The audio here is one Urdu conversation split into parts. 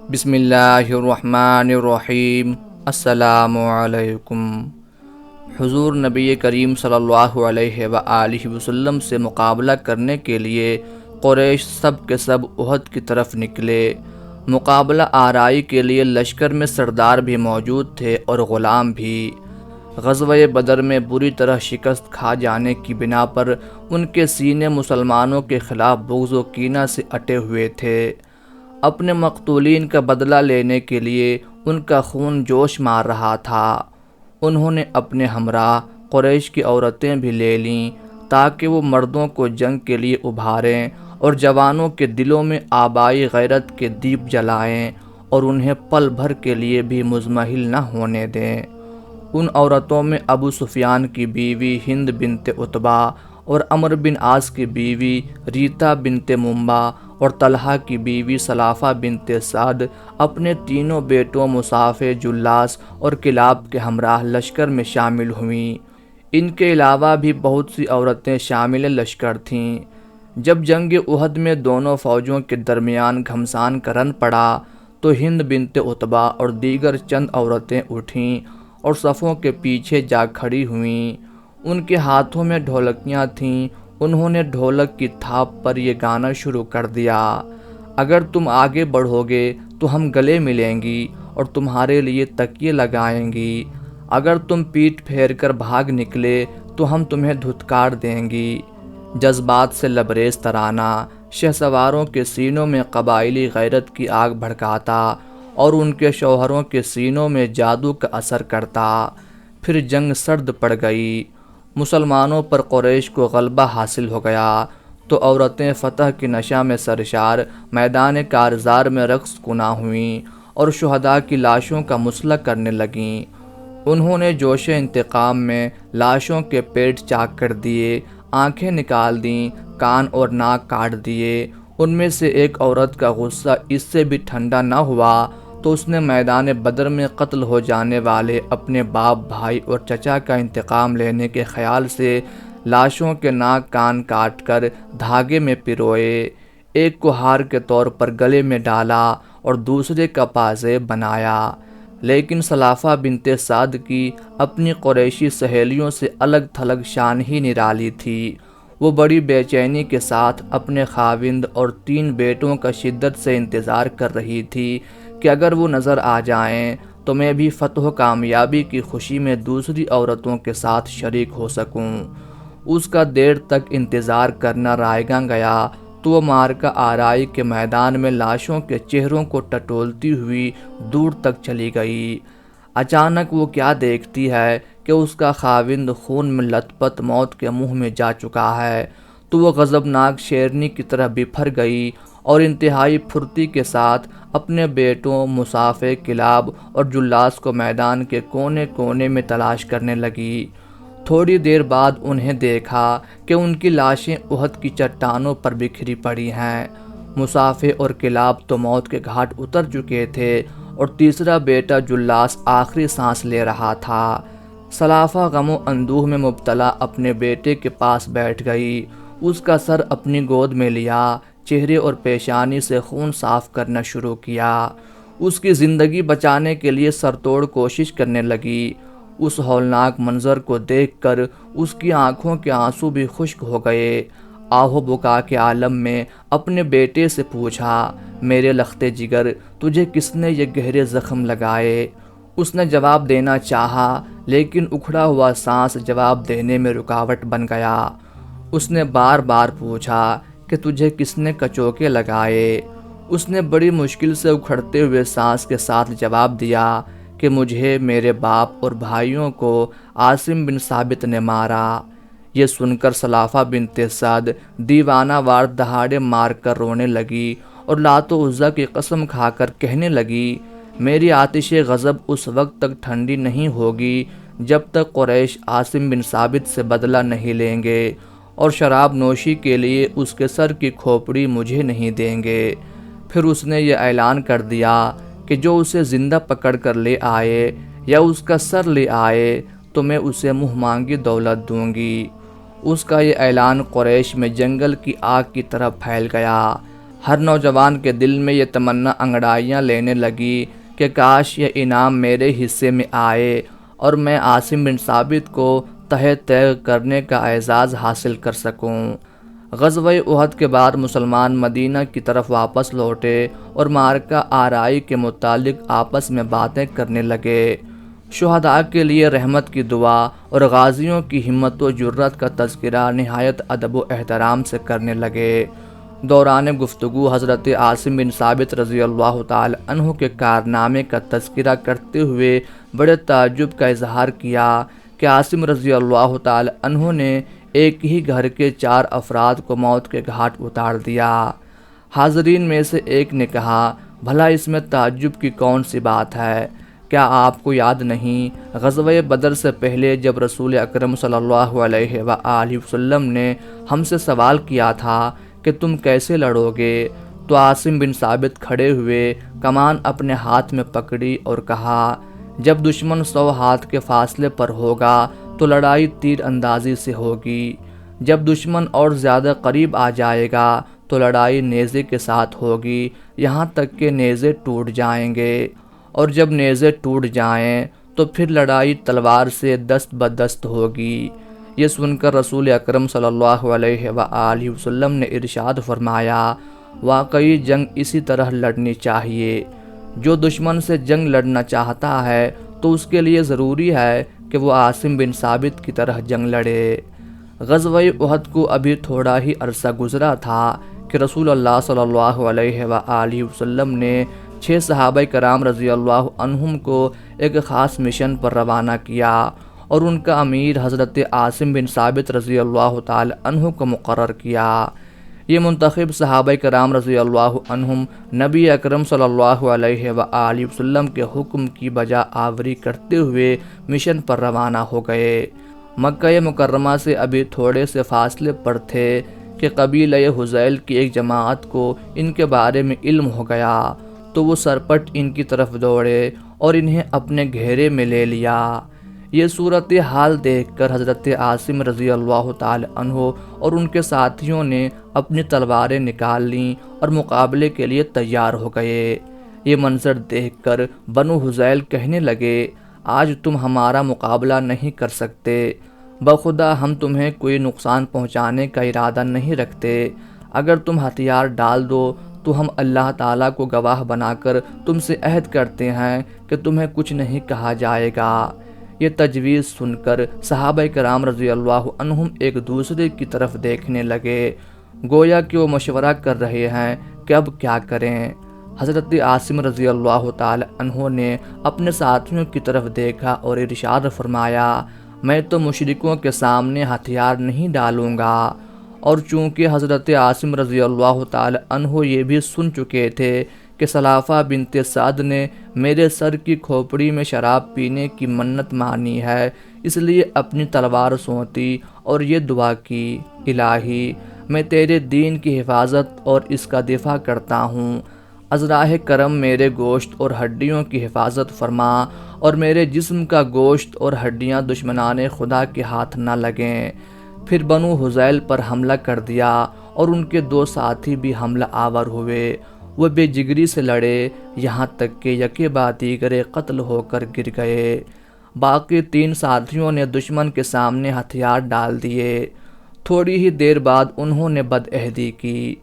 بسم اللہ الرحمن الرحیم۔ السلام علیکم۔ حضور نبی کریم صلی اللہ علیہ وآلہ وسلم سے مقابلہ کرنے کے لیے قریش سب کے سب احد کی طرف نکلے۔ مقابلہ آرائی کے لیے لشکر میں سردار بھی موجود تھے اور غلام بھی۔ غزوہ بدر میں بری طرح شکست کھا جانے کی بنا پر ان کے سینے مسلمانوں کے خلاف بغض و کینہ سے اٹے ہوئے تھے۔ اپنے مقتولین کا بدلہ لینے کے لیے ان کا خون جوش مار رہا تھا۔ انہوں نے اپنے ہمراہ قریش کی عورتیں بھی لے لیں تاکہ وہ مردوں کو جنگ کے لیے ابھاریں اور جوانوں کے دلوں میں آبائی غیرت کے دیپ جلائیں اور انہیں پل بھر کے لیے بھی مضمحل نہ ہونے دیں۔ ان عورتوں میں ابو سفیان کی بیوی ہند بنت عتبہ اور عمرو بن عاص کی بیوی ریتا بنت منبع اور طلحہ کی بیوی سلافہ بنت سعد اپنے تینوں بیٹوں مصافے، جلاس اور کلاب کے ہمراہ لشکر میں شامل ہوئیں۔ ان کے علاوہ بھی بہت سی عورتیں شامل لشکر تھیں۔ جب جنگ احد میں دونوں فوجوں کے درمیان گھمسان کا رن پڑا تو ہند بنت عتبہ اور دیگر چند عورتیں اٹھیں اور صفوں کے پیچھے جا کھڑی ہوئیں۔ ان کے ہاتھوں میں ڈھولکیاں تھیں۔ انہوں نے ڈھولک کی تھاپ پر یہ گانا شروع کر دیا: اگر تم آگے بڑھو گے تو ہم گلے ملیں گی اور تمہارے لیے تکیے لگائیں گی۔ اگر تم پیٹھ پھیر کر بھاگ نکلے تو ہم تمہیں دھتکار دیں گی۔ جذبات سے لبریز ترانہ شہسواروں کے سینوں میں قبائلی غیرت کی آگ بھڑکاتا اور ان کے شوہروں کے سینوں میں جادو کا اثر کرتا۔ پھر جنگ سرد پڑ گئی۔ مسلمانوں پر قریش کو غلبہ حاصل ہو گیا تو عورتیں فتح کی نشہ میں سرشار میدان کارزار میں رقص کنا ہوئیں اور شہداء کی لاشوں کا مسئلہ کرنے لگیں۔ انہوں نے جوش انتقام میں لاشوں کے پیٹ چاک کر دیے، آنکھیں نکال دیں، کان اور ناک کاٹ دیے۔ ان میں سے ایک عورت کا غصہ اس سے بھی ٹھنڈا نہ ہوا تو اس نے میدان بدر میں قتل ہو جانے والے اپنے باپ، بھائی اور چچا کا انتقام لینے کے خیال سے لاشوں کے ناک کان کاٹ کر دھاگے میں پروئے، ایک کو ہار کے طور پر گلے میں ڈالا اور دوسرے کا پازیب بنایا۔ لیکن سلافہ بنت سعد کی اپنی قریشی سہیلیوں سے الگ تھلگ شان ہی نرالی تھی۔ وہ بڑی بے چینی کے ساتھ اپنے خاوند اور 3 بیٹوں کا شدت سے انتظار کر رہی تھی کہ اگر وہ نظر آ جائیں تو میں بھی فتح و کامیابی کی خوشی میں دوسری عورتوں کے ساتھ شریک ہو سکوں۔ اس کا دیر تک انتظار کرنا رائیگاں گیا تو وہ معرکہ آرائی کے میدان میں لاشوں کے چہروں کو ٹٹولتی ہوئی دور تک چلی گئی۔ اچانک وہ کیا دیکھتی ہے کہ اس کا خاوند خون میں لت پت موت کے منہ میں جا چکا ہے، تو وہ غضبناک شیرنی کی طرح بپھر گئی اور انتہائی پھرتی کے ساتھ اپنے بیٹوں مصافے، کلاب اور جلاس کو میدان کے کونے کونے میں تلاش کرنے لگی۔ تھوڑی دیر بعد انہیں دیکھا کہ ان کی لاشیں احد کی چٹانوں پر بکھری پڑی ہیں۔ مصافے اور کلاب تو موت کے گھاٹ اتر چکے تھے اور تیسرا بیٹا جلاس آخری سانس لے رہا تھا۔ سلافہ غم و اندوہ میں مبتلا اپنے بیٹے کے پاس بیٹھ گئی، اس کا سر اپنی گود میں لیا، چہرے اور پیشانی سے خون صاف کرنا شروع کیا۔ اس کی زندگی بچانے کے لیے سرتوڑ کوشش کرنے لگی۔ اس ہولناک منظر کو دیکھ کر اس کی آنکھوں کے آنسو بھی خشک ہو گئے۔ آہ و بکا کے عالم میں اپنے بیٹے سے پوچھا: میرے لخت جگر، تجھے کس نے یہ گہرے زخم لگائے؟ اس نے جواب دینا چاہا لیکن اکھڑا ہوا سانس جواب دینے میں رکاوٹ بن گیا۔ اس نے بار بار پوچھا کہ تجھے کس نے کچوکے لگائے؟ اس نے بڑی مشکل سے اکھڑتے ہوئے سانس کے ساتھ جواب دیا کہ مجھے میرے باپ اور بھائیوں کو عاصم بن ثابت نے مارا۔ یہ سن کر سلافہ بنت سعد دیوانہ وار دہاڑے مار کر رونے لگی اور لات و عزیٰ کی قسم کھا کر کہنے لگی: میری آتش غضب اس وقت تک ٹھنڈی نہیں ہوگی جب تک قریش عاصم بن ثابت سے بدلہ نہیں لیں گے اور شراب نوشی کے لیے اس کے سر کی کھوپڑی مجھے نہیں دیں گے۔ پھر اس نے یہ اعلان کر دیا کہ جو اسے زندہ پکڑ کر لے آئے یا اس کا سر لے آئے تو میں اسے منہ مانگی دولت دوں گی۔ اس کا یہ اعلان قریش میں جنگل کی آگ کی طرح پھیل گیا۔ ہر نوجوان کے دل میں یہ تمنا انگڑائیاں لینے لگی کہ کاش یہ انعام میرے حصے میں آئے اور میں عاصم بن ثابت کو تہہ تیغ کرنے کا اعزاز حاصل کر سکوں۔ غزوہ احد کے بعد مسلمان مدینہ کی طرف واپس لوٹے اور معرکہ آرائی کے متعلق آپس میں باتیں کرنے لگے۔ شہداء کے لیے رحمت کی دعا اور غازیوں کی ہمت و جرت کا تذکرہ نہایت ادب و احترام سے کرنے لگے۔ دوران گفتگو حضرت عاصم بن ثابت رضی اللہ تعالی عنہ کے کارنامے کا تذکرہ کرتے ہوئے بڑے تعجب کا اظہار کیا کہ عاصم رضی اللہ تعالی عنہ نے ایک ہی گھر کے 4 افراد کو موت کے گھاٹ اتار دیا۔ حاضرین میں سے ایک نے کہا، بھلا اس میں تعجب کی کون سی بات ہے؟ کیا آپ کو یاد نہیں غزوہ بدر سے پہلے جب رسول اکرم صلی اللہ علیہ وآلہ وسلم نے ہم سے سوال کیا تھا کہ تم کیسے لڑو گے، تو عاصم بن ثابت کھڑے ہوئے کمان اپنے ہاتھ میں پکڑی اور کہا، جب دشمن 100 ہاتھ کے فاصلے پر ہوگا تو لڑائی تیر اندازی سے ہوگی، جب دشمن اور زیادہ قریب آ جائے گا تو لڑائی نیزے کے ساتھ ہوگی، یہاں تک کہ نیزے ٹوٹ جائیں گے، اور جب نیزے ٹوٹ جائیں تو پھر لڑائی تلوار سے دست بدست ہوگی۔ یہ سن کر رسول اکرم صلی اللہ علیہ وآلہ وسلم نے ارشاد فرمایا، واقعی جنگ اسی طرح لڑنی چاہیے۔ جو دشمن سے جنگ لڑنا چاہتا ہے تو اس کے لیے ضروری ہے کہ وہ عاصم بن ثابت کی طرح جنگ لڑے۔ غزوہ احد کو ابھی تھوڑا ہی عرصہ گزرا تھا کہ رسول اللہ صلی اللہ علیہ وآلہ وسلم نے 6 صحابہ کرام رضی اللہ عنہم کو ایک خاص مشن پر روانہ کیا اور ان کا امیر حضرت عاصم بن ثابت رضی اللہ تعالی عنہ کو مقرر کیا۔ یہ منتخب صحابہ کرام رضی اللہ عنہم نبی اکرم صلی اللہ علیہ وآلہ وسلم کے حکم کی بجا آوری کرتے ہوئے مشن پر روانہ ہو گئے۔ مکہ مکرمہ سے ابھی تھوڑے سے فاصلے پر تھے کہ قبیلہ حذیل کی ایک جماعت کو ان کے بارے میں علم ہو گیا، تو وہ سرپٹ ان کی طرف دوڑے اور انہیں اپنے گھیرے میں لے لیا۔ یہ صورتحال دیکھ کر حضرت عاصم رضی اللہ تعالی عنہ اور ان کے ساتھیوں نے اپنی تلواریں نکال لیں اور مقابلے کے لیے تیار ہو گئے۔ یہ منظر دیکھ کر بنو حذیل کہنے لگے، آج تم ہمارا مقابلہ نہیں کر سکتے، بخدا ہم تمہیں کوئی نقصان پہنچانے کا ارادہ نہیں رکھتے، اگر تم ہتھیار ڈال دو تو ہم اللہ تعالیٰ کو گواہ بنا کر تم سے عہد کرتے ہیں کہ تمہیں کچھ نہیں کہا جائے گا۔ یہ تجویز سن کر صحابہ کرام رضی اللہ عنہم ایک دوسرے کی طرف دیکھنے لگے، گویا کہ وہ مشورہ کر رہے ہیں کہ اب کیا کریں۔ حضرت عاصم رضی اللہ تعالی عنہ نے اپنے ساتھیوں کی طرف دیکھا اور ارشاد فرمایا، میں تو مشرکوں کے سامنے ہتھیار نہیں ڈالوں گا۔ اور چونکہ حضرت عاصم رضی اللہ تعالی عنہ یہ بھی سن چکے تھے کہ سلافہ بنت سعد نے میرے سر کی کھوپڑی میں شراب پینے کی منت مانی ہے، اس لیے اپنی تلوار سونتی اور یہ دعا کی، الہی میں تیرے دین کی حفاظت اور اس کا دفاع کرتا ہوں، ازراہ کرم میرے گوشت اور ہڈیوں کی حفاظت فرما اور میرے جسم کا گوشت اور ہڈیاں دشمنان خدا کے ہاتھ نہ لگیں۔ پھر بنو حذیل پر حملہ کر دیا اور ان کے 2 ساتھی بھی حملہ آور ہوئے، وہ بے جگری سے لڑے یہاں تک کہ یکے بعد دیگرے قتل ہو کر گر گئے۔ باقی 3 ساتھیوں نے دشمن کے سامنے ہتھیار ڈال دیے۔ تھوڑی ہی دیر بعد انہوں نے بدعہدی کی۔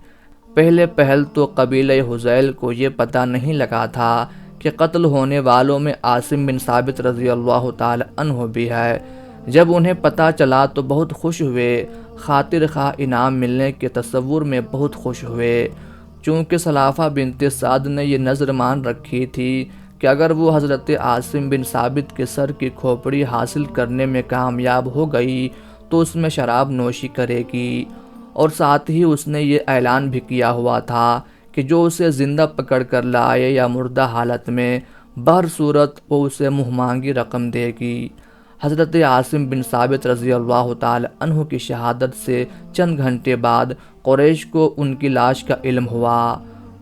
پہل تو قبیلہ حذیل کو یہ پتہ نہیں لگا تھا کہ قتل ہونے والوں میں عاصم بن ثابت رضی اللہ تعالی عنہ بھی ہے۔ جب انہیں پتہ چلا تو بہت خوش ہوئے، خاطر خواہ انعام ملنے کے تصور میں بہت خوش ہوئے۔ چونکہ سلافہ بنت سعد نے یہ نظر مان رکھی تھی کہ اگر وہ حضرت عاصم بن ثابت کے سر کی کھوپڑی حاصل کرنے میں کامیاب ہو گئی تو اس میں شراب نوشی کرے گی، اور ساتھ ہی اس نے یہ اعلان بھی کیا ہوا تھا کہ جو اسے زندہ پکڑ کر لائے یا مردہ حالت میں، بہر صورت وہ اسے منہ مانگی رقم دے گی۔ حضرت عاصم بن ثابت رضی اللہ تعالی عنہ کی شہادت سے چند گھنٹے بعد قریش کو ان کی لاش کا علم ہوا۔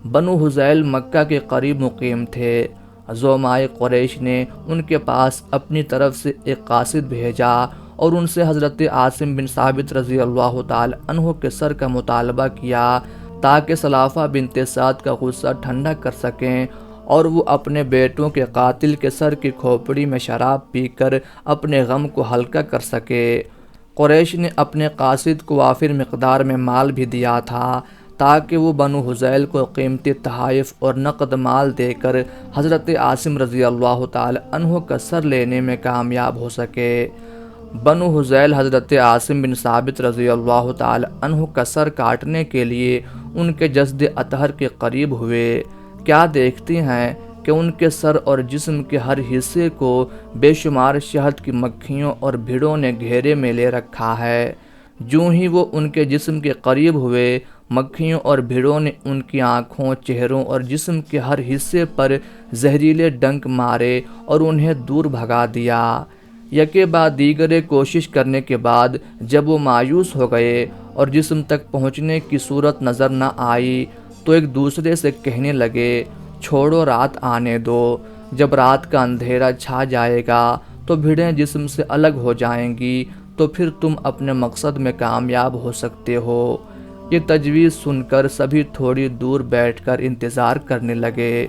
بنو حذیل مکہ کے قریب مقیم تھے۔ زعمائے قریش نے ان کے پاس اپنی طرف سے ایک قاصد بھیجا اور ان سے حضرت عاصم بن ثابت رضی اللہ تعالی عنہ کے سر کا مطالبہ کیا تاکہ سلافہ بنت سعد کا غصہ ٹھنڈا کر سکیں اور وہ اپنے بیٹوں کے قاتل کے سر کی کھوپڑی میں شراب پی کر اپنے غم کو ہلکا کر سکے۔ قریش نے اپنے قاصد کو وافر مقدار میں مال بھی دیا تھا تاکہ وہ بنو حذیل کو قیمتی تحائف اور نقد مال دے کر حضرت عاصم رضی اللہ تعالی عنہ کا سر لینے میں کامیاب ہو سکے۔ بنو حذیل حضرت عاصم بن ثابت رضی اللہ تعالی عنہ کا سر کاٹنے کے لیے ان کے جسد اطہر کے قریب ہوئے۔ کیا دیکھتی ہیں کہ ان کے سر اور جسم کے ہر حصے کو بے شمار شہد کی مکھیوں اور بھیڑوں نے گھیرے میں لے رکھا ہے۔ جوں ہی وہ ان کے جسم کے قریب ہوئے، مکھیوں اور بھیڑوں نے ان کی آنکھوں، چہروں اور جسم کے ہر حصے پر زہریلے ڈنک مارے اور انہیں دور بھگا دیا۔ یکے بعد دیگرے کوشش کرنے کے بعد جب وہ مایوس ہو گئے اور جسم تک پہنچنے کی صورت نظر نہ آئی تو ایک دوسرے سے کہنے لگے، چھوڑو رات آنے دو، جب رات کا اندھیرا چھا جائے گا تو بھیڑیں جسم سے الگ ہو جائیں گی، تو پھر تم اپنے مقصد میں کامیاب ہو سکتے ہو۔ یہ تجویز سن کر سبھی تھوڑی دور بیٹھ کر انتظار کرنے لگے۔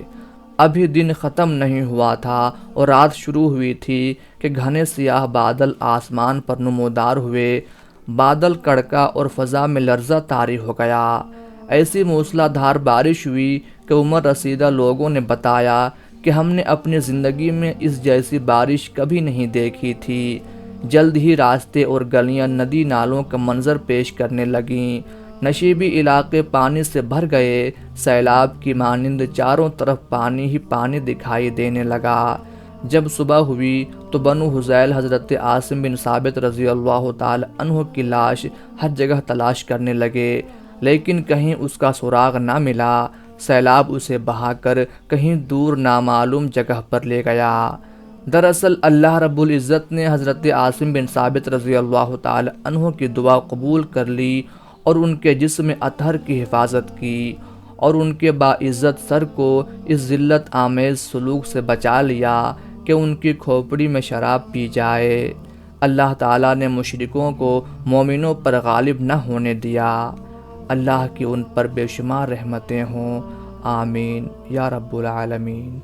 ابھی دن ختم نہیں ہوا تھا اور رات شروع ہوئی تھی کہ گھنے سیاہ بادل آسمان پر نمودار ہوئے۔ بادل کڑکا اور فضا میں لرزہ طاری ہو گیا۔ ایسی موسلا دھار بارش ہوئی کہ عمر رسیدہ لوگوں نے بتایا کہ ہم نے اپنی زندگی میں اس جیسی بارش کبھی نہیں دیکھی تھی۔ جلد ہی راستے اور گلیاں ندی نالوں کا منظر پیش کرنے لگیں۔ نشیبی علاقے پانی سے بھر گئے، سیلاب کی مانند چاروں طرف پانی ہی پانی دکھائی دینے لگا۔ جب صبح ہوئی تو بنو حذیل حضرت عاصم بن ثابت رضی اللہ تعالی عنہ کی لاش ہر جگہ تلاش کرنے لگے، لیکن کہیں اس کا سراغ نہ ملا۔ سیلاب اسے بہا کر کہیں دور نامعلوم جگہ پر لے گیا۔ دراصل اللہ رب العزت نے حضرت عاصم بن ثابت رضی اللہ تعالی عنہ کی دعا قبول کر لی اور ان کے جسم اطہر کی حفاظت کی اور ان کے باعزت سر کو اس ذلت آمیز سلوک سے بچا لیا کہ ان کی کھوپڑی میں شراب پی جائے۔ اللہ تعالیٰ نے مشرکوں کو مومنوں پر غالب نہ ہونے دیا۔ اللہ کی ان پر بے شمار رحمتیں ہوں، آمین یا رب العالمین۔